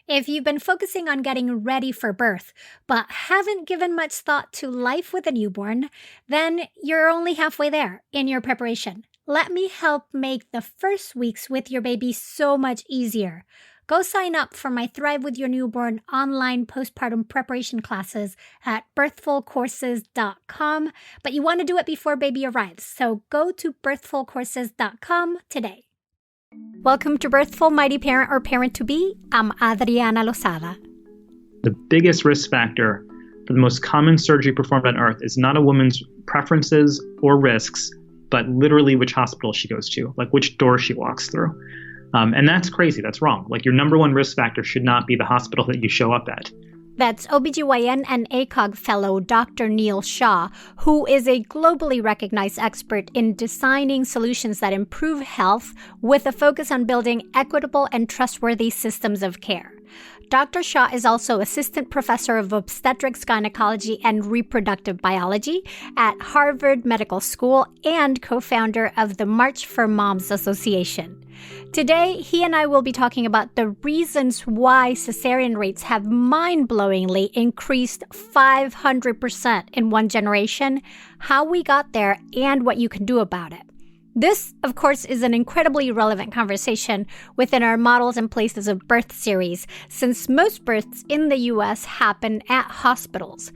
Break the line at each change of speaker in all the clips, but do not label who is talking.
If you've been focusing on getting ready for birth, but haven't given much thought to life with a newborn, then you're only halfway there in your preparation. Let me help make the first weeks with your baby so much easier. Go sign up for my Thrive with Your Newborn online postpartum preparation classes at birthfulcourses.com, but you want to do it before baby arrives, so go to birthfulcourses.com today. Welcome to Birthful, Mighty Parent or Parent-to-Be. I'm Adriana Lozada.
The biggest risk factor for the most common surgery performed on Earth is not a woman's preferences or risks, but literally which hospital she goes to, like which door she walks through. And that's crazy. That's wrong. Like your number one risk factor should not be the hospital that you show up at.
That's OBGYN and ACOG Fellow Dr. Neel Shah, who is a globally recognized expert in designing solutions that improve health with a focus on building equitable and trustworthy systems of care. Dr. Shah is also Assistant Professor of Obstetrics, Gynecology, and Reproductive Biology at Harvard Medical School and co-founder of the March for Moms Association. Today, he and I will be talking about the reasons why cesarean rates have mind-blowingly increased 500% in one generation, how we got there, and what you can do about it. This, of course, is an incredibly relevant conversation within our Models and Places of Birth series, since most births in the U.S. happen at hospitals.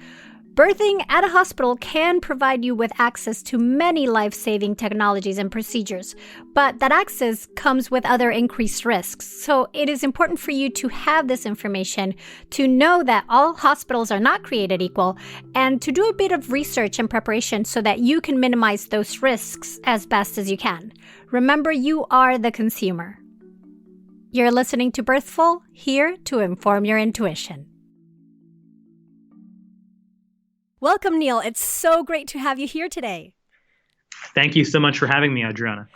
Birthing at a hospital can provide you with access to many life-saving technologies and procedures, but that access comes with other increased risks. So it is important for you to have this information, to know that all hospitals are not created equal, and to do a bit of research and preparation so that you can minimize those risks as best as you can. Remember, you are the consumer. You're listening to Birthful, here to inform your intuition. Welcome, Neel. It's so great to have you here today.
Thank you so much for having me, Adriana.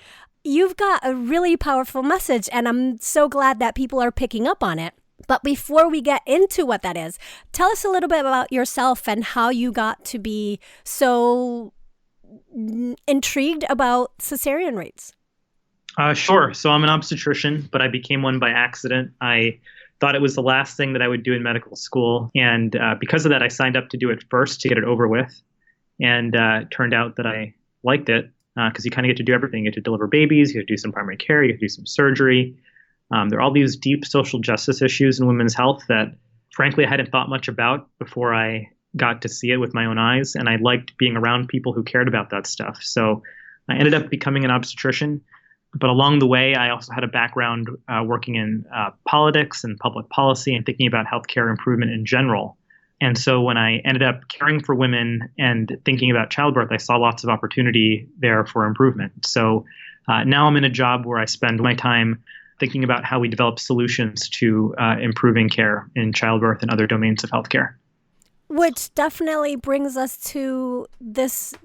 You've got a really powerful message, and I'm so glad that people are picking up on it. But before we get into what that is, tell us a little bit about yourself and how you got to be so intrigued about cesarean rates.
Sure. So I'm an obstetrician, but I became one by accident. I thought it was the last thing that I would do in medical school. And because of that, I signed up to do it first to get it over with. And it turned out that I liked it because you kind of get to do everything. You get to deliver babies, you get to do some primary care, you get to do some surgery. There are all these deep social justice issues in women's health that, frankly, I hadn't thought much about before I got to see it with my own eyes. And I liked being around people who cared about that stuff. So I ended up becoming an obstetrician. But along the way, I also had a background working in politics and public policy and thinking about healthcare improvement in general. And so when I ended up caring for women and thinking about childbirth, I saw lots of opportunity there for improvement. So now I'm in a job where I spend my time thinking about how we develop solutions to improving care in childbirth and other domains of healthcare.
Which definitely brings us to this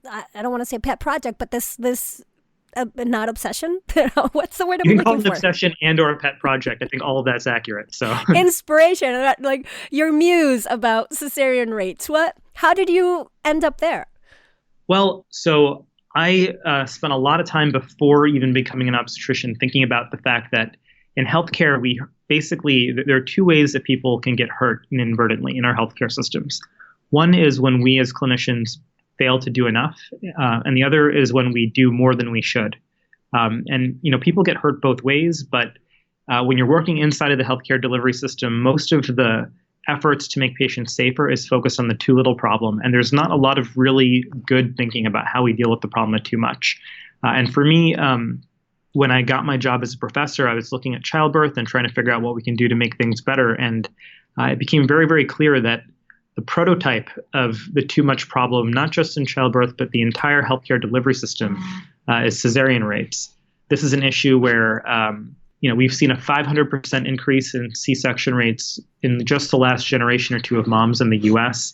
I don't want to say pet project, but this not obsession. What's the word I'm looking for?
You can call it an obsession and or a pet project. I think all of that's accurate. So
inspiration, like your muse about cesarean rates. How did you end up there?
Well, so I spent a lot of time before even becoming an obstetrician thinking about the fact that in healthcare, there are two ways that people can get hurt inadvertently in our healthcare systems. One is when we as clinicians fail to do enough. And the other is when we do more than we should. And people get hurt both ways, but when you're working inside of the healthcare delivery system, most of the efforts to make patients safer is focused on the too little problem. And there's not a lot of really good thinking about how we deal with the problem of too much. And for me, when I got my job as a professor, I was looking at childbirth and trying to figure out what we can do to make things better. And it became very, very clear that the prototype of the too much problem, not just in childbirth, but the entire healthcare delivery system, is cesarean rates. This is an issue where, we've seen a 500% increase in C-section rates in just the last generation or two of moms in the U.S.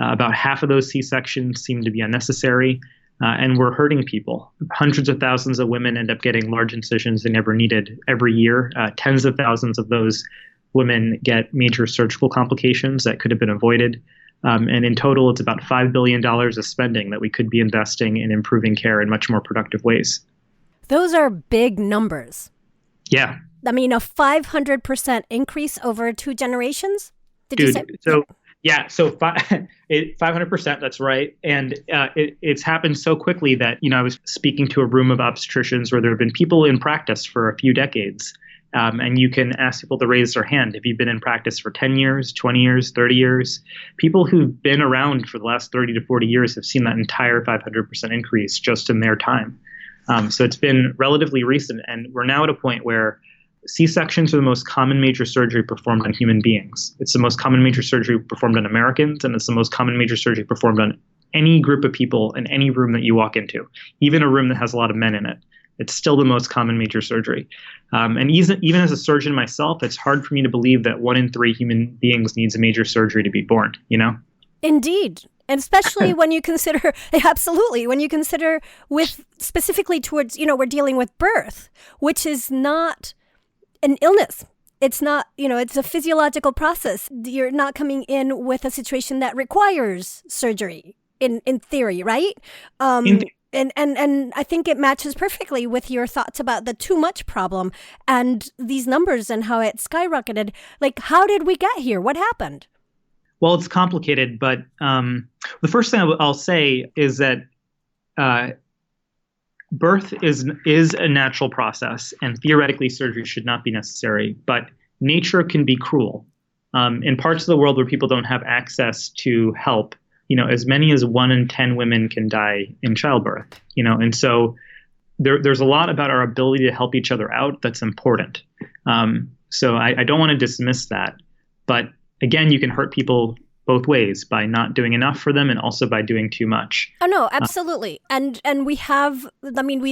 About half of those C-sections seem to be unnecessary, and we're hurting people. Hundreds of thousands of women end up getting large incisions they never needed every year. Tens of thousands of those women get major surgical complications that could have been avoided. And in total, it's about $5 billion of spending that we could be investing in improving care in much more productive ways.
Those are big numbers.
Yeah,
I mean, a 500% increase over 2 generations? Did you say?
So yeah, so 500%, that's right. And it's happened so quickly that, I was speaking to a room of obstetricians where there have been people in practice for a few decades. And you can ask people to raise their hand. If you've been in practice for 10 years, 20 years, 30 years, people who've been around for the last 30 to 40 years have seen that entire 500% increase just in their time. So it's been relatively recent. And we're now at a point where C-sections are the most common major surgery performed on human beings. It's the most common major surgery performed on Americans, and it's the most common major surgery performed on any group of people in any room that you walk into, even a room that has a lot of men in it. It's still the most common major surgery. And even as a surgeon myself, it's hard for me to believe that 1 in 3 human beings needs a major surgery to be born,
Indeed. And especially when you consider, absolutely, when you consider with specifically towards, we're dealing with birth, which is not an illness. It's not, it's a physiological process. You're not coming in with a situation that requires surgery in theory, right? And I think it matches perfectly with your thoughts about the too much problem and these numbers and how it skyrocketed. Like, how did we get here? What happened?
Well, it's complicated, but the first thing I'll say is that birth is a natural process, and theoretically surgery should not be necessary. But nature can be cruel. In parts of the world where people don't have access to help, as many as 1 in 10 women can die in childbirth. And so there's a lot about our ability to help each other out that's important. So I don't want to dismiss that, but again, you can hurt people both ways by not doing enough for them and also by doing too much.
Oh, no, absolutely. And we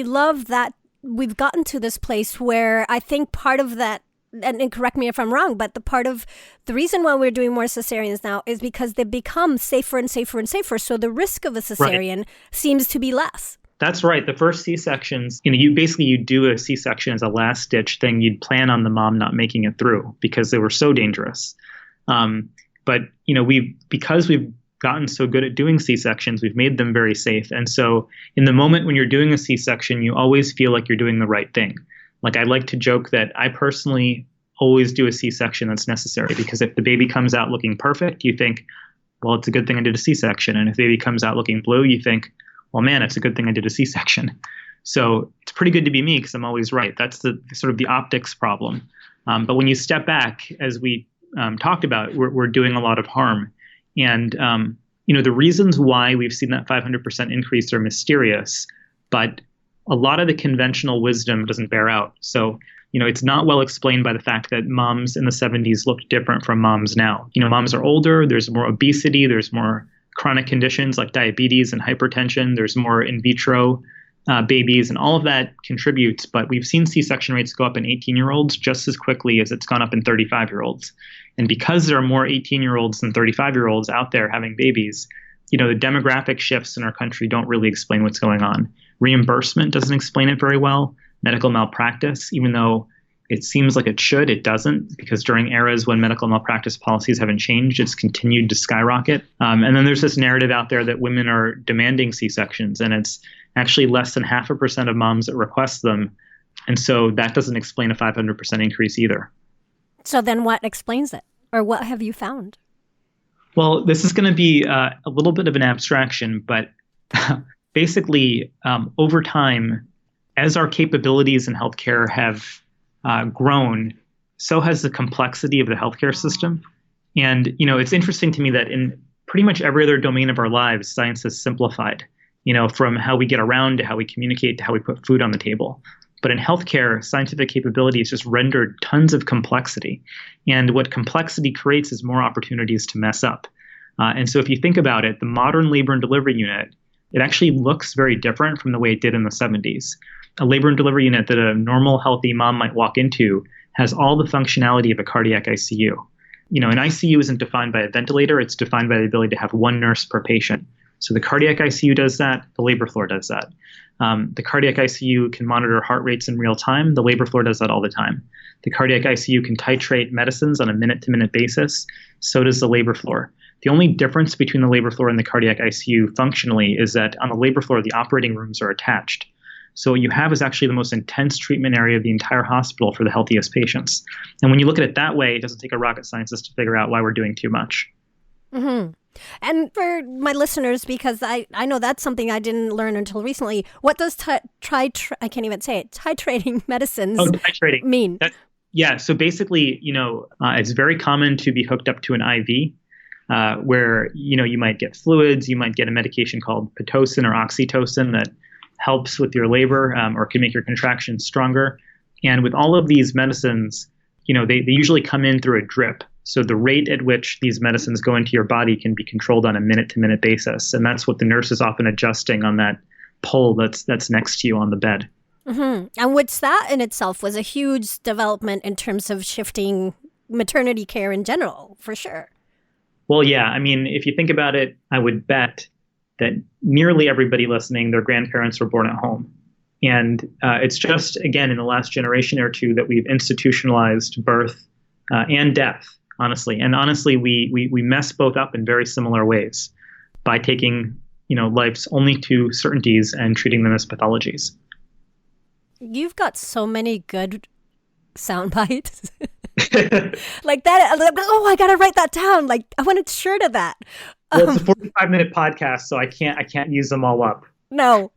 love that we've gotten to this place where I think part of that, and correct me if I'm wrong, but the reason why we're doing more cesareans now is because they've become safer and safer and safer. So the risk of a cesarean seems to be less.
That's right. The first C-sections, you do a C-section as a last ditch thing. You'd plan on the mom not making it through because they were so dangerous. But because we've gotten so good at doing C-sections, we've made them very safe. And so in the moment when you're doing a C-section, you always feel like you're doing the right thing. Like, I like to joke that I personally always do a C-section that's necessary, because if the baby comes out looking perfect, you think, well, it's a good thing I did a C-section. And if the baby comes out looking blue, you think, well, man, it's a good thing I did a C-section. So it's pretty good to be me because I'm always right. That's the sort of the optics problem. But when you step back, as we talked about, we're doing a lot of harm. And, the reasons why we've seen that 500% increase are mysterious, but a lot of the conventional wisdom doesn't bear out. So, it's not well explained by the fact that moms in the 70s looked different from moms now. Moms are older, there's more obesity, there's more chronic conditions like diabetes and hypertension, there's more in vitro babies, and all of that contributes. But we've seen C-section rates go up in 18-year-olds just as quickly as it's gone up in 35-year-olds. And because there are more 18-year-olds than 35-year-olds out there having babies, the demographic shifts in our country don't really explain what's going on. Reimbursement doesn't explain it very well. Medical malpractice, even though it seems like it should, it doesn't, because during eras when medical malpractice policies haven't changed, it's continued to skyrocket. And then there's this narrative out there that women are demanding C-sections, and it's actually less than 0.5% of moms that request them. And so that doesn't explain a 500% increase either.
So then what explains it? Or what have you found?
Well, this is going to be a little bit of an abstraction, but basically, over time, as our capabilities in healthcare have grown, so has the complexity of the healthcare system. And, it's interesting to me that in pretty much every other domain of our lives, science has simplified, from how we get around to how we communicate to how we put food on the table. But in healthcare, scientific capability has just rendered tons of complexity. And what complexity creates is more opportunities to mess up. And so if you think about it, the modern labor and delivery unit, it actually looks very different from the way it did in the 70s. A labor and delivery unit that a normal, healthy mom might walk into has all the functionality of a cardiac ICU. An ICU isn't defined by a ventilator. It's defined by the ability to have one nurse per patient. So the cardiac ICU does that. The labor floor does that. The cardiac ICU can monitor heart rates in real time. The labor floor does that all the time. The cardiac ICU can titrate medicines on a minute-to-minute basis. So does the labor floor. The only difference between the labor floor and the cardiac ICU functionally is that on the labor floor, the operating rooms are attached. So what you have is actually the most intense treatment area of the entire hospital for the healthiest patients. And when you look at it that way, it doesn't take a rocket scientist to figure out why we're doing too much.
Mm-hmm. And for my listeners, because I know that's something I didn't learn until recently, what does I can't even say it, titrating medicines
titrating
mean?
So basically, it's very common to be hooked up to an IV where, you might get fluids, you might get a medication called Pitocin or oxytocin that helps with your labor or can make your contractions stronger. And with all of these medicines, they usually come in through a drip. So the rate at which these medicines go into your body can be controlled on a minute-to-minute basis. And that's what the nurse is often adjusting on that pole that's next to you on the bed.
Mm-hmm. And which that in itself was a huge development in terms of shifting maternity care in general, for sure.
Well, yeah. I mean, if you think about it, I would bet that nearly everybody listening, their grandparents were born at home. And it's just, again, in the last generation or two that we've institutionalized birth and death, honestly. And honestly, we mess both up in very similar ways by taking, life's only two certainties and treating them as pathologies.
You've got so many good sound bites. Like that. Oh, I got to write that down. Like, I want a shirt of that.
Well, it's a 45-minute podcast, so I can't use them all up.
No.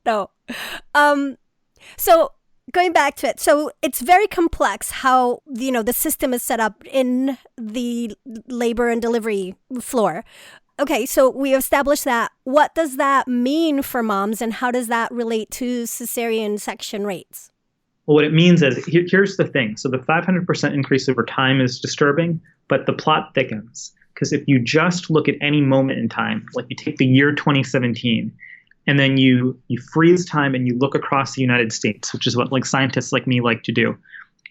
So going back to it, so it's very complex how, the system is set up in the labor and delivery floor. Okay, so we established that. What does that mean for moms, and how does that relate to cesarean section rates?
Well, what it means is, here's the thing. So the 500% increase over time is disturbing, but the plot thickens. Because if you just look at any moment in time, like you take the year 2017, and then you freeze time and you look across the United States, which is what scientists like me like to do,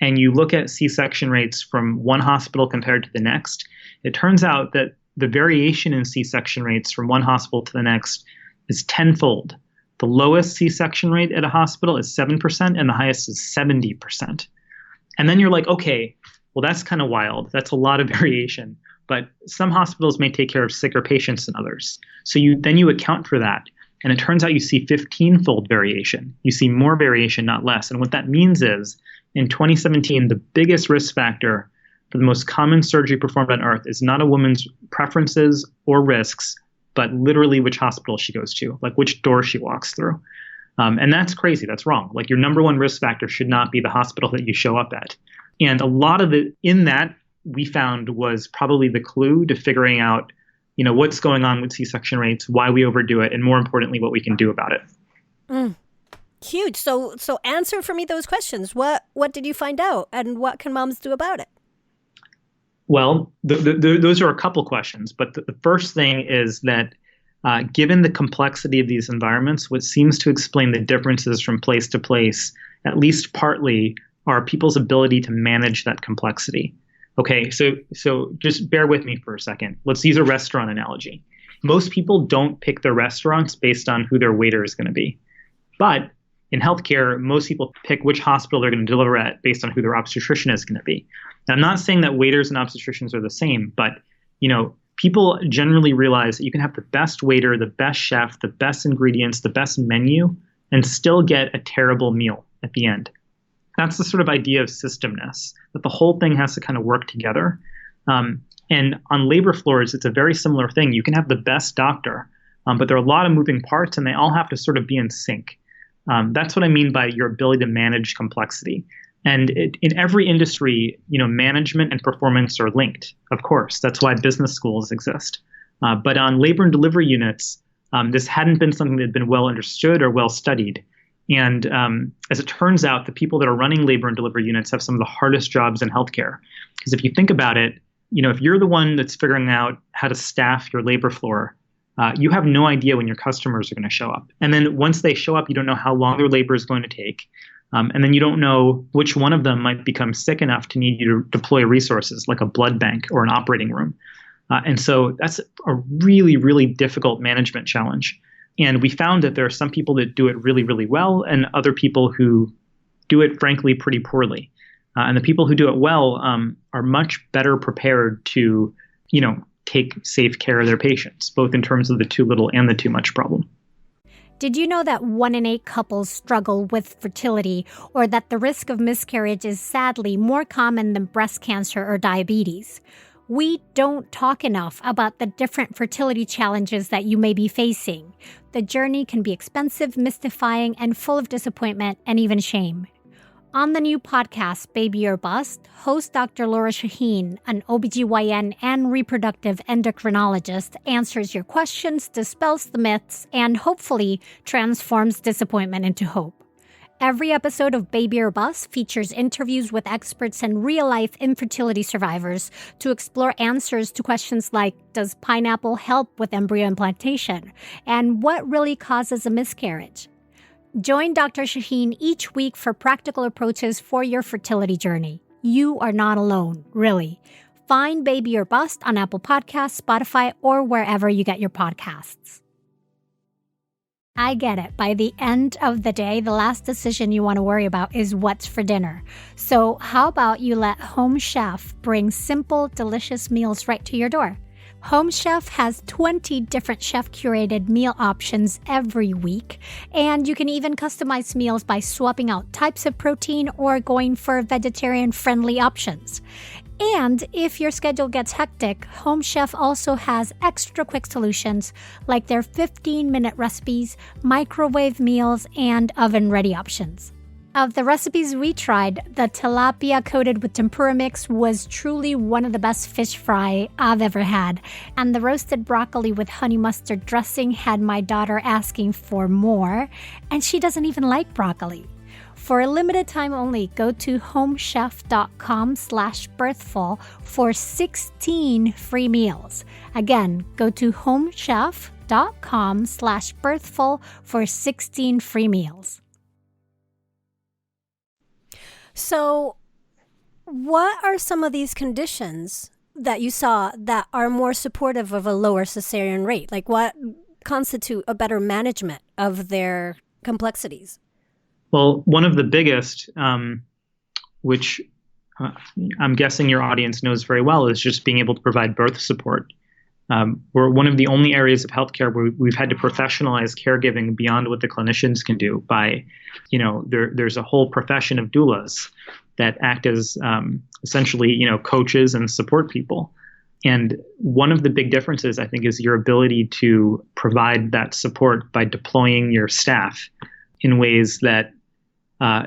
and you look at C-section rates from one hospital compared to the next, it turns out that the variation in C-section rates from one hospital to the next is tenfold. The lowest C-section rate at a hospital is 7%, and the highest is 70%. And then you're like, okay, well, that's kind of wild. That's a lot of variation. But some hospitals may take care of sicker patients than others. So you account for that. And it turns out you see 15-fold variation. You see more variation, not less. And what that means is, in 2017, the biggest risk factor for the most common surgery performed on Earth is not a woman's preferences or risks, but literally which hospital she goes to, like which door she walks through. And that's crazy. That's wrong. Your number one risk factor should not be the hospital that you show up at. And a lot of it in that we found was probably the clue to figuring out, what's going on with C-section rates, why we overdo it, and more importantly, what we can do about it.
Huge. So answer for me those questions. What did you find out, and what can moms do about it?
Well, those are a couple questions, but the first thing is that given the complexity of these environments, what seems to explain the differences from place to place, at least partly, are people's ability to manage that complexity. Okay, so just bear with me for a second. Let's use a restaurant analogy. Most people don't pick their restaurants based on who their waiter is going to be. But in healthcare, most people pick which hospital they're going to deliver at based on who their obstetrician is going to be. Now, I'm not saying that waiters and obstetricians are the same, but people generally realize that you can have the best waiter, the best chef, the best ingredients, the best menu, and still get a terrible meal at the end. That's the sort of idea of systemness, that the whole thing has to kind of work together. And on labor floors, it's a very similar thing. You can have the best doctor, but there are a lot of moving parts, and they all have to sort of be in sync. That's what I mean by your ability to manage complexity. And in every industry, management and performance are linked, of course. That's why business schools exist. But on labor and delivery units, this hadn't been something that had been well understood or well studied. And as it turns out, the people that are running labor and delivery units have some of the hardest jobs in healthcare. Because if you think about it, if you're the one that's figuring out how to staff your labor floor, you have no idea when your customers are going to show up. And then once they show up, you don't know how long their labor is going to take. And then you don't know which one of them might become sick enough to need you to deploy resources like a blood bank or an operating room. And so that's a really, really difficult management challenge. And we found that there are some people that do it really, really well and other people who do it, frankly, pretty poorly. And the people who do it well are much better prepared to, take safe care of their patients, both in terms of the too little and the too much problem.
Did you know that 1 in 8 couples struggle with fertility, or that the risk of miscarriage is sadly more common than breast cancer or diabetes? We don't talk enough about the different fertility challenges that you may be facing. The journey can be expensive, mystifying, and full of disappointment and even shame. On the new podcast, Baby or Bust, host Dr. Laura Shaheen, an OBGYN and reproductive endocrinologist, answers your questions, dispels the myths, and hopefully transforms disappointment into hope. Every episode of Baby or Bust features interviews with experts and real-life infertility survivors to explore answers to questions like, does pineapple help with embryo implantation? And what really causes a miscarriage? Join Dr. Shaheen each week for practical approaches for your fertility journey. You are not alone, really. Find Baby or Bust on Apple Podcasts, Spotify, or wherever you get your podcasts. I get it. By the end of the day, the last decision you want to worry about is what's for dinner. So how about you let Home Chef bring simple, delicious meals right to your door? Home Chef has 20 different chef-curated meal options every week, and you can even customize meals by swapping out types of protein or going for vegetarian-friendly options. And if your schedule gets hectic, Home Chef also has extra quick solutions like their 15-minute recipes, microwave meals, and oven-ready options. Of the recipes we tried, the tilapia coated with tempura mix was truly one of the best fish fry I've ever had, and the roasted broccoli with honey mustard dressing had my daughter asking for more, and she doesn't even like broccoli. For a limited time only, go to homechef.com/birthful for 16 free meals. Again, go to homechef.com/birthful for 16 free meals.
So what are some of these conditions that you saw that are more supportive of a lower cesarean rate? Like what constitute a better management of their complexities?
Well, one of the biggest, which I'm guessing your audience knows very well, is just being able to provide birth support. We're one of the only areas of healthcare where we've had to professionalize caregiving beyond what the clinicians can do by, there's a whole profession of doulas that act as essentially, coaches and support people. And one of the big differences, I think, is your ability to provide that support by deploying your staff in ways that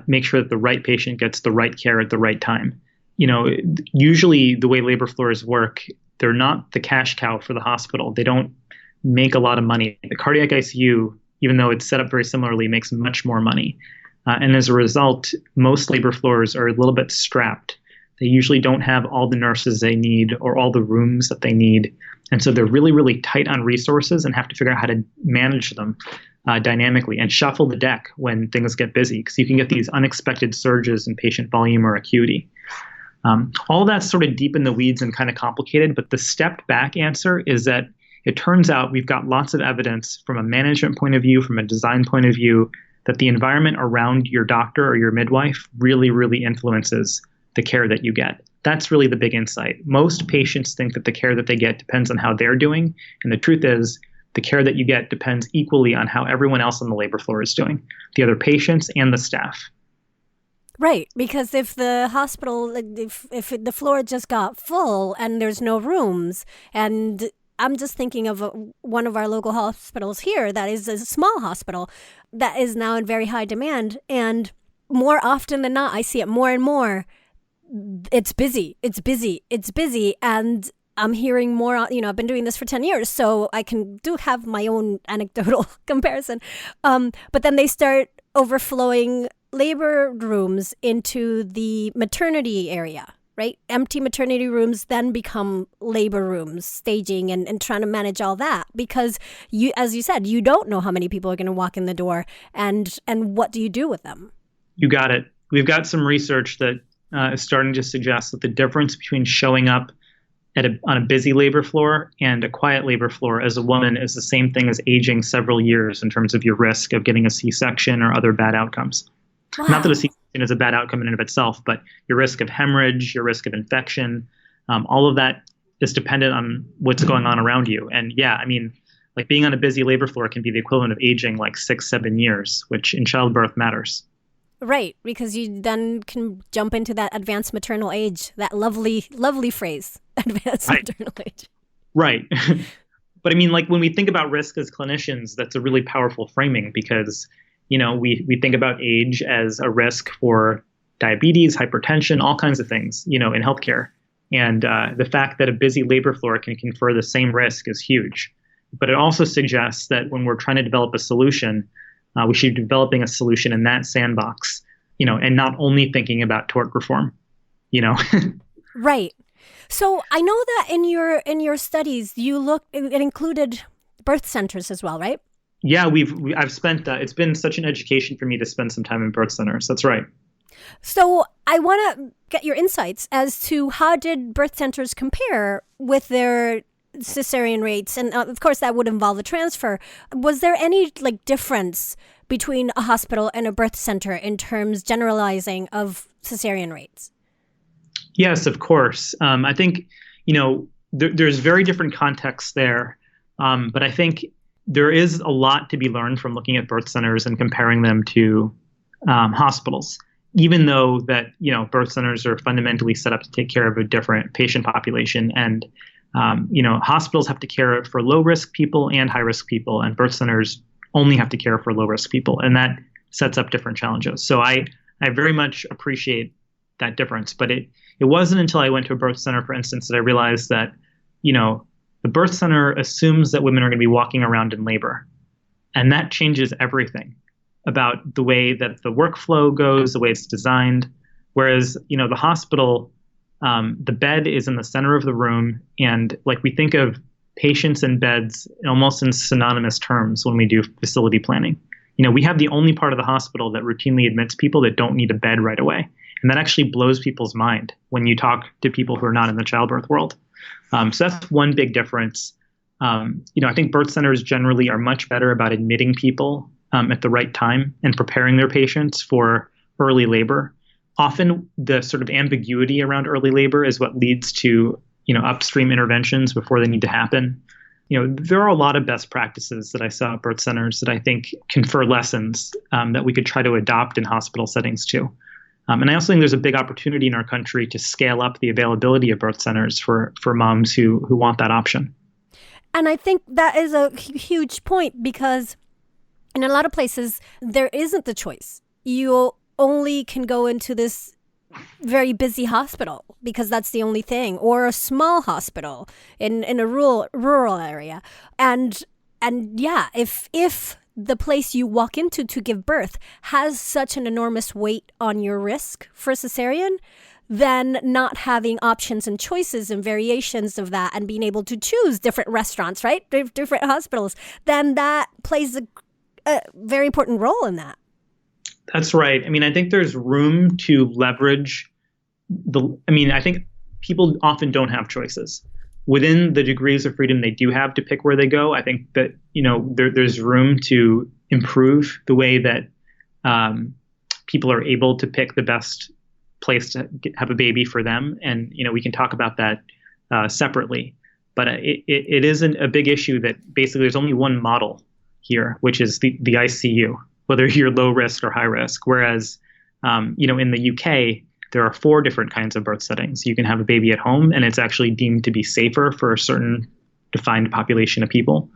make sure that the right patient gets the right care at the right time. Usually the way labor floors work, they're not the cash cow for the hospital. They don't make a lot of money. The cardiac ICU, even though it's set up very similarly, makes much more money. And as a result, most labor floors are a little bit strapped. They usually don't have all the nurses they need or all the rooms that they need. And so they're really, really tight on resources and have to figure out how to manage them dynamically and shuffle the deck when things get busy, because you can get these unexpected surges in patient volume or acuity. All that's sort of deep in the weeds and kind of complicated, but the stepped back answer is that it turns out we've got lots of evidence from a management point of view, from a design point of view, that the environment around your doctor or your midwife really, really influences the care that you get. That's really the big insight. Most patients think that the care that they get depends on how they're doing, and the truth is the care that you get depends equally on how everyone else on the labor floor is doing, the other patients and the staff.
Right, because if the hospital, if the floor just got full and there's no rooms, and I'm just thinking of one of our local hospitals here that is a small hospital that is now in very high demand, and more often than not, I see it more and more, it's busy, and I'm hearing more, I've been doing this for 10 years, so I do have my own anecdotal comparison, but then they start overflowing labor rooms into the maternity area, right? Empty maternity rooms then become labor rooms, staging and trying to manage all that because you, as you said, you don't know how many people are going to walk in the door and what do you do with them?
You got it. We've got some research that is starting to suggest that the difference between showing up on a busy labor floor and a quiet labor floor as a woman is the same thing as aging several years in terms of your risk of getting a C-section or other bad outcomes. Wow. Not that a C-section is a bad outcome in and of itself, but your risk of hemorrhage, your risk of infection, all of that is dependent on what's going on around you. And yeah, Like being on a busy labor floor can be the equivalent of aging like 6-7 years, which in childbirth matters.
Right, because you then can jump into that advanced maternal age, that lovely, lovely phrase, advanced maternal age.
Right. But I mean, like when we think about risk as clinicians, that's a really powerful framing because, we think about age as a risk for diabetes, hypertension, all kinds of things, in healthcare. And the fact that a busy labor floor can confer the same risk is huge. But it also suggests that when we're trying to develop a solution, we should be developing a solution in that sandbox, and not only thinking about tort reform,
Right. So I know that in your studies, it included birth centers as well, right?
Yeah, I've spent, it's been such an education for me to spend some time in birth centers. That's right.
So I want to get your insights as to how did birth centers compare with their cesarean rates, and of course that would involve a transfer. Was there any difference between a hospital and a birth center in terms generalizing of cesarean rates?
Yes, of course. I think there's very different contexts there, but I think there is a lot to be learned from looking at birth centers and comparing them to hospitals. Even though that birth centers are fundamentally set up to take care of a different patient population, and hospitals have to care for low-risk people and high-risk people, and birth centers only have to care for low-risk people, and that sets up different challenges. So I very much appreciate that difference, but it wasn't until I went to a birth center, for instance, that I realized that the birth center assumes that women are going to be walking around in labor, and that changes everything about the way that the workflow goes, the way it's designed. Whereas the hospital, the bed is in the center of the room, and we think of patients and beds almost in synonymous terms when we do facility planning. We have the only part of the hospital that routinely admits people that don't need a bed right away. And that actually blows people's mind when you talk to people who are not in the childbirth world. So that's one big difference. I think birth centers generally are much better about admitting people at the right time and preparing their patients for early labor. Often the sort of ambiguity around early labor is what leads to, upstream interventions before they need to happen. There are a lot of best practices that I saw at birth centers that I think confer lessons that we could try to adopt in hospital settings too. And I also think there's a big opportunity in our country to scale up the availability of birth centers for moms who want that option.
And I think that is a huge point because in a lot of places, there isn't the choice. You only can go into this very busy hospital because that's the only thing, or a small hospital in a rural area. And yeah, if the place you walk into to give birth has such an enormous weight on your risk for cesarean, then not having options and choices and variations of that and being able to choose different restaurants, right? Different hospitals, then that plays a very important role in that.
That's right. I mean, I think there's room to leverage I think people often don't have choices. Within the degrees of freedom they do have to pick where they go, I think that, there's room to improve the way that people are able to pick the best place to have a baby for them. And, we can talk about that separately. But it isn't a big issue that basically there's only one model here, which is the ICU, whether you're low risk or high risk. Whereas, in the UK, there are 4 different kinds of birth settings. You can have a baby at home, and it's actually deemed to be safer for a certain defined population of people.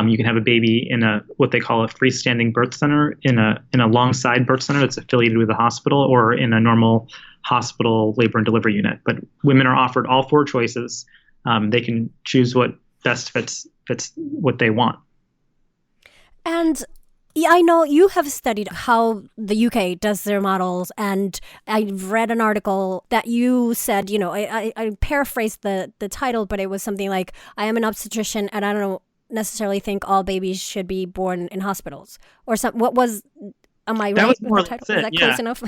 You can have a baby in what they call a freestanding birth center, in a alongside birth center that's affiliated with a hospital, or in a normal hospital labor and delivery unit. But women are offered all 4 choices. They can choose what best fits what they want. And
yeah, I know you have studied how the UK does their models, and I've read an article that you said, I paraphrased the title, but it was something like, I am an obstetrician and I don't necessarily think all babies should be born in hospitals, or something. What was, am I right?
Was more with the title?
Is that close enough?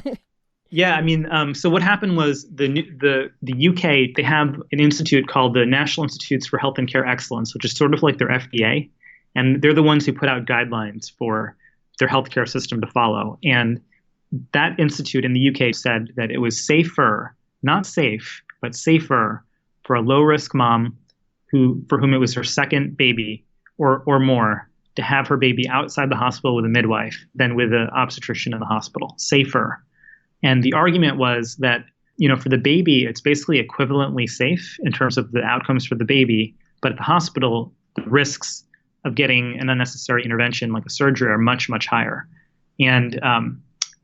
Yeah, I mean, so what happened was the UK, they have an institute called the National Institutes for Health and Care Excellence, which is sort of like their FDA. And they're the ones who put out guidelines for their healthcare system to follow. And that institute in the UK said that it was safer, not safe, but safer for a low-risk mom for whom it was her second baby or more to have her baby outside the hospital with a midwife than with an obstetrician in the hospital. Safer. And the argument was that, for the baby, it's basically equivalently safe in terms of the outcomes for the baby. But at the hospital, the risks of getting an unnecessary intervention like a surgery are much, much higher. And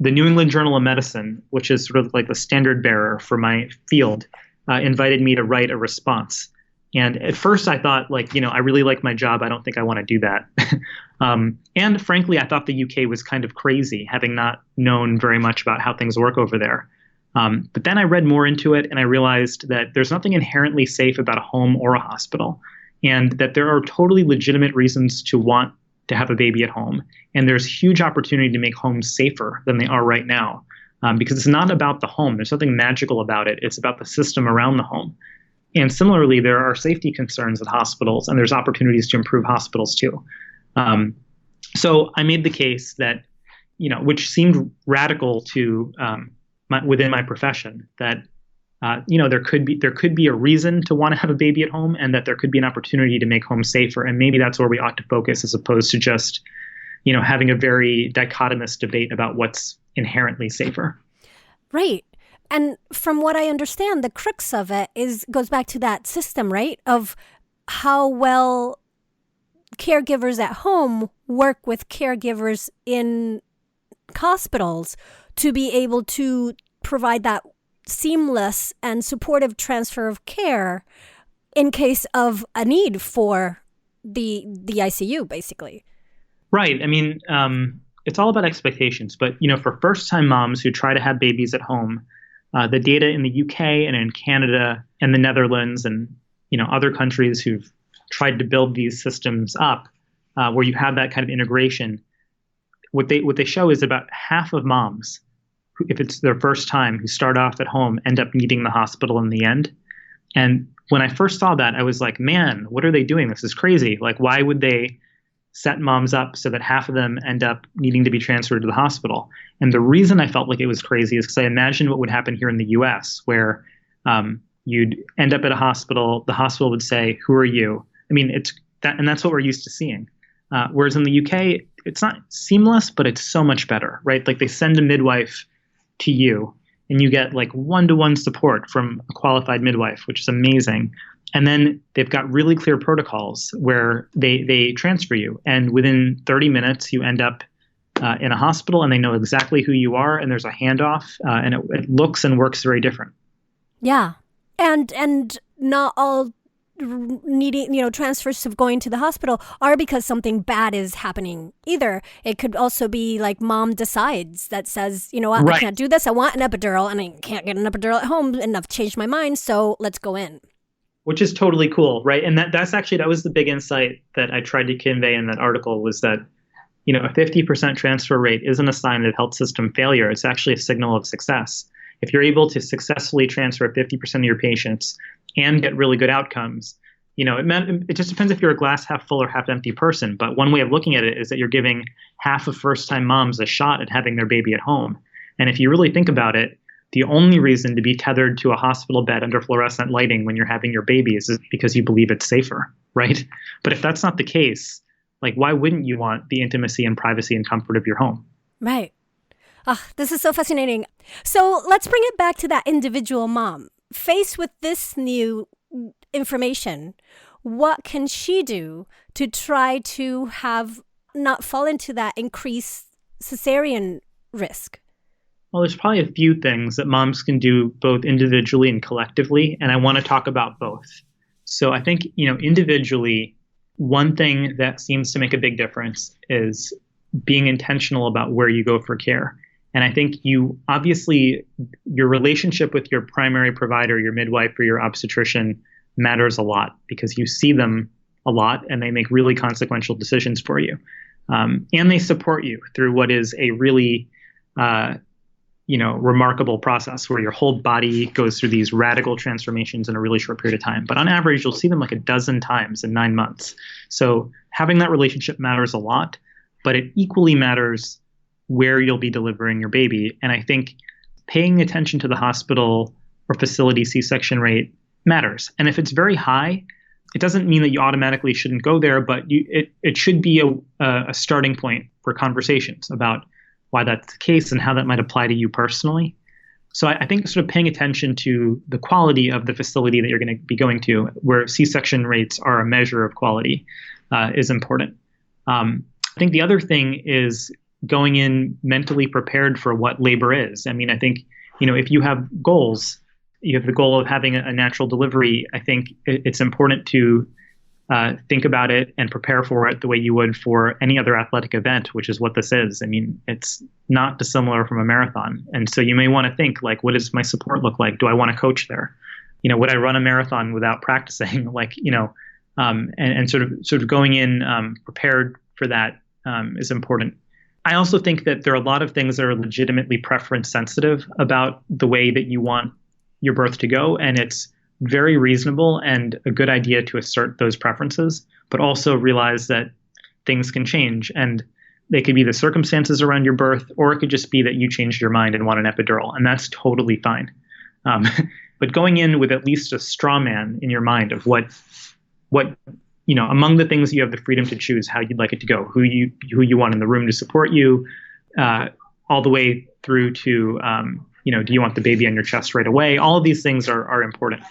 the New England Journal of Medicine, which is sort of like the standard bearer for my field, invited me to write a response. And at first I thought, I really like my job. I don't think I want to do that. And frankly, I thought the UK was kind of crazy, having not known very much about how things work over there. But then I read more into it, and I realized that there's nothing inherently safe about a home or a hospital, and that there are totally legitimate reasons to want to have a baby at home. And there's huge opportunity to make homes safer than they are right now, because it's not about the home. There's something magical about it. It's about the system around the home. And similarly, there are safety concerns at hospitals, and there's opportunities to improve hospitals too. So I made the case that, which seemed radical to within my profession, that there could be a reason to want to have a baby at home, and that there could be an opportunity to make homes safer. And maybe that's where we ought to focus, as opposed to just, having a very dichotomous debate about what's inherently safer.
Right. And from what I understand, the crux of it goes back to that system, right? Of how well caregivers at home work with caregivers in hospitals to be able to provide that seamless and supportive transfer of care in case of a need for the ICU, basically.
Right. I mean, it's all about expectations. But, for first-time moms who try to have babies at home, the data in the UK and in Canada and the Netherlands and, other countries who've tried to build these systems up, where you have that kind of integration, what they show is about half of moms, if it's their first time, who start off at home, end up needing the hospital in the end. And when I first saw that, I was like, man, what are they doing? This is crazy. Why would they set moms up so that half of them end up needing to be transferred to the hospital? And the reason I felt like it was crazy is because I imagined what would happen here in the US, where you'd end up at a hospital, the hospital would say, who are you? I mean, and that's what we're used to seeing. Whereas in the UK, it's not seamless, but it's so much better, right? They send a midwife to you, and you get one-to-one support from a qualified midwife, which is amazing. And then they've got really clear protocols where they transfer you. And within 30 minutes, you end up in a hospital, and they know exactly who you are, and there's a handoff, and it looks and works very different.
Yeah. And not all needing, transfers of going to the hospital are because something bad is happening either. It could also be mom decides, that says, what, right, I can't do this. I want an epidural, and I can't get an epidural at home, and I've changed my mind. So let's go in. Which
is totally cool, right? And that was the big insight that I tried to convey in that article, was that, a 50% transfer rate isn't a sign of health system failure. It's actually a signal of success. If you're able to successfully transfer 50% of your patients and get really good outcomes, it just depends if you're a glass half full or half empty person. But one way of looking at it is that you're giving half of first-time moms a shot at having their baby at home. And if you really think about it, the only reason to be tethered to a hospital bed under fluorescent lighting when you're having your baby is because you believe it's safer, right? But if that's not the case, why wouldn't you want the intimacy and privacy and comfort of your home?
Right. Oh, this is so fascinating. So let's bring it back to that individual mom. Faced with this new information, what can she do to try to not fall into that increased cesarean risk?
Well, there's probably a few things that moms can do both individually and collectively, and I want to talk about both. So I think, individually, one thing that seems to make a big difference is being intentional about where you go for care. And I think your relationship with your primary provider, your midwife or your obstetrician, matters a lot, because you see them a lot and they make really consequential decisions for you. And they support you through what is a really remarkable process where your whole body goes through these radical transformations in a really short period of time. But on average, you'll see them 12 times in 9 months. So having that relationship matters a lot, but it equally matters where you'll be delivering your baby. And I think paying attention to the hospital or facility C-section rate matters. And if it's very high, it doesn't mean that you automatically shouldn't go there, but it should be a starting point for conversations about why that's the case and how that might apply to you personally. So I think sort of paying attention to the quality of the facility that you're going to be going to, where C-section rates are a measure of quality, is important. I think the other thing is going in mentally prepared for what labor is. I mean, I think, if you have goals, you have the goal of having a natural delivery, I think it's important to think about it and prepare for it the way you would for any other athletic event, which is what this is. I mean, it's not dissimilar from a marathon. And so you may want to think, like, what does my support look like? Do I want to coach there? Would I run a marathon without practicing? And sort of going in prepared for that is important. I also think that there are a lot of things that are legitimately preference sensitive about the way that you want your birth to go. And it's very reasonable and a good idea to assert those preferences, but also realize that things can change, and they could be the circumstances around your birth, or it could just be that you changed your mind and want an epidural, and that's totally fine. But going in with at least a straw man in your mind of what among the things you have the freedom to choose how you'd like it to go, who you want in the room to support you, all the way through to do you want the baby on your chest right away? All of these things are important.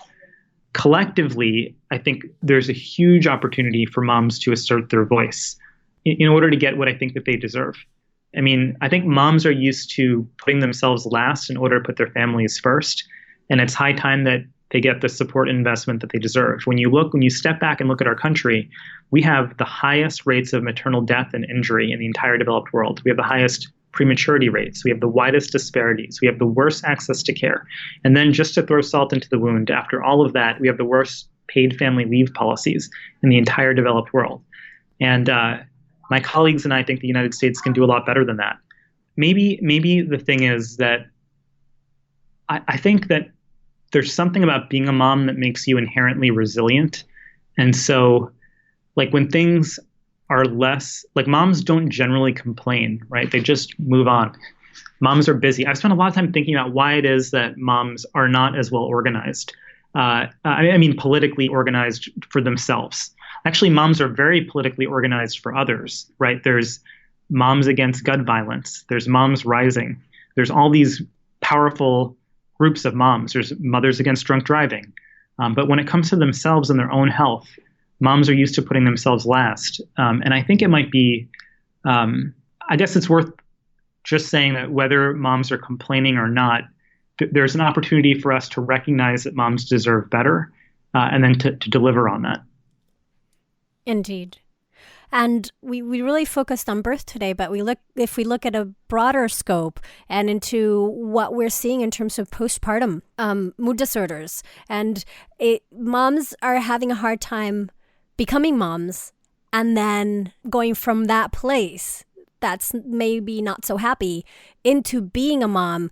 Collectively, I think there's a huge opportunity for moms to assert their voice in order to get what I think that they deserve. I mean, I think moms are used to putting themselves last in order to put their families first. And it's high time that they get the support and investment that they deserve. When you step back and look at our country, we have the highest rates of maternal death and injury in the entire developed world. We have the highest prematurity rates. We have the widest disparities. We have the worst access to care. And then just to throw salt into the wound, after all of that, we have the worst paid family leave policies in the entire developed world. And my colleagues and I think the United States can do a lot better than that. Maybe the thing is that I think that there's something about being a mom that makes you inherently resilient. And so, like, when things are less, like, moms don't generally complain, right? They just move on. Moms are busy. I've spent a lot of time thinking about why it is that moms are not as well organized. I mean, politically organized for themselves. Actually, moms are very politically organized for others, right? There's Moms Against Gun Violence. There's Moms Rising. There's all these powerful groups of moms. There's Mothers Against Drunk Driving. But when it comes to themselves and their own health, moms are used to putting themselves last. And I think it might be, I guess it's worth just saying that whether moms are complaining or not, there's an opportunity for us to recognize that moms deserve better, and then to deliver on that.
Indeed. And we really focused on birth today, but if we look at a broader scope and into what we're seeing in terms of postpartum mood disorders, and moms are having a hard time becoming moms, and then going from that place that's maybe not so happy into being a mom.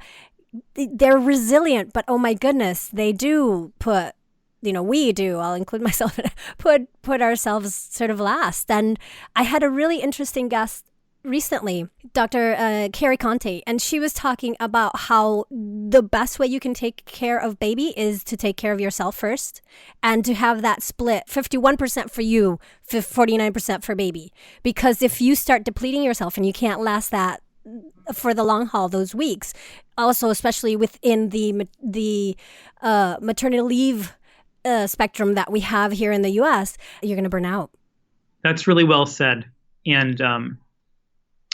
They're resilient, but oh my goodness, they do put, we do, I'll include myself in it, put ourselves sort of last. And I had a really interesting guest recently, Dr. Carrie Contey, and she was talking about how the best way you can take care of baby is to take care of yourself first, and to have that split 51% for you, 49% for baby. Because if you start depleting yourself and you can't last that for the long haul, those weeks, also especially within the maternity leave spectrum that we have here in the U.S., you're going to burn out.
That's really well said. And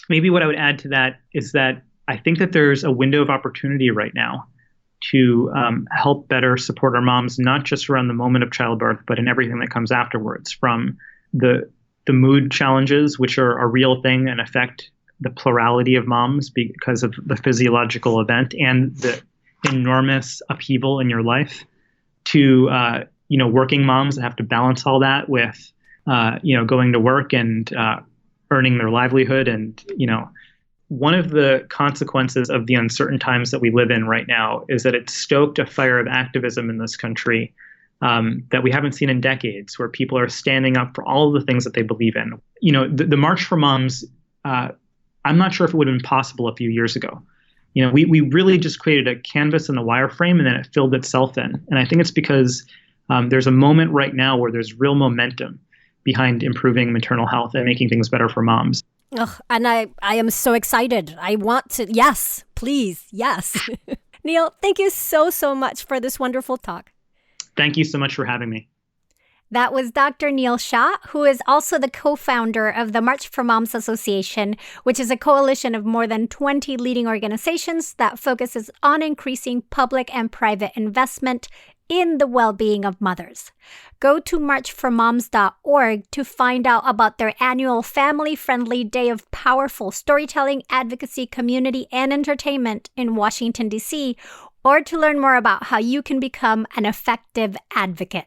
maybe what I would add to that is that I think that there's a window of opportunity right now to help better support our moms, not just around the moment of childbirth, but in everything that comes afterwards, from the mood challenges, which are a real thing and affect the plurality of moms because of the physiological event and the enormous upheaval in your life, to working moms that have to balance all that with going to work and earning their livelihood. And one of the consequences of the uncertain times that we live in right now is that it's stoked a fire of activism in this country that we haven't seen in decades, where people are standing up for all of the things that they believe in. The March for Moms, I'm not sure if it would have been possible a few years ago. We really just created a canvas and a wireframe, and then it filled itself in. And I think it's because There's a moment right now where there's real momentum behind improving maternal health and making things better for moms.
Oh, and I am so excited. I want to, yes, please, yes. Neel, thank you so much for this wonderful talk.
Thank you so much for having me.
That was Dr. Neel Shah, who is also the co-founder of the March for Moms Association, which is a coalition of more than 20 leading organizations that focuses on increasing public and private investment in the well-being of mothers. Go to marchformoms.org to find out about their annual family-friendly day of powerful storytelling, advocacy, community, and entertainment in Washington, D.C., or to learn more about how you can become an effective advocate.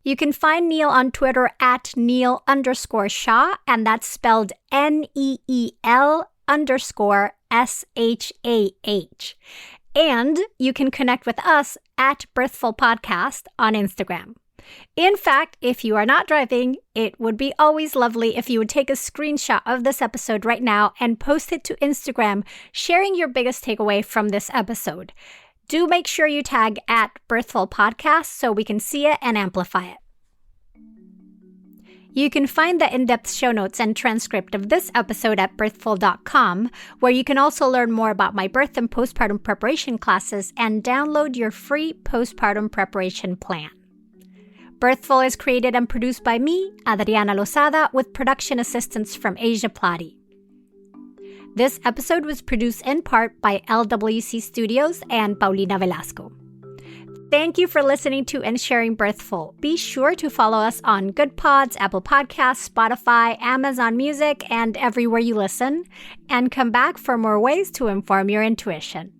You can find Neel on Twitter at Neel_Shah, and that's spelled NEEL_SHAH. And you can connect with us at Birthful Podcast on Instagram. In fact, if you are not driving, it would be always lovely if you would take a screenshot of this episode right now and post it to Instagram, sharing your biggest takeaway from this episode. Do make sure you tag at Birthful Podcast so we can see it and amplify it. You can find the in-depth show notes and transcript of this episode at birthful.com, where you can also learn more about my birth and postpartum preparation classes and download your free postpartum preparation plan. Birthful is created and produced by me, Adriana Lozada, with production assistance from Asia Plati. This episode was produced in part by LWC Studios and Paulina Velasco. Thank you for listening to and sharing Birthful. Be sure to follow us on Good Pods, Apple Podcasts, Spotify, Amazon Music, and everywhere you listen. And come back for more ways to inform your intuition.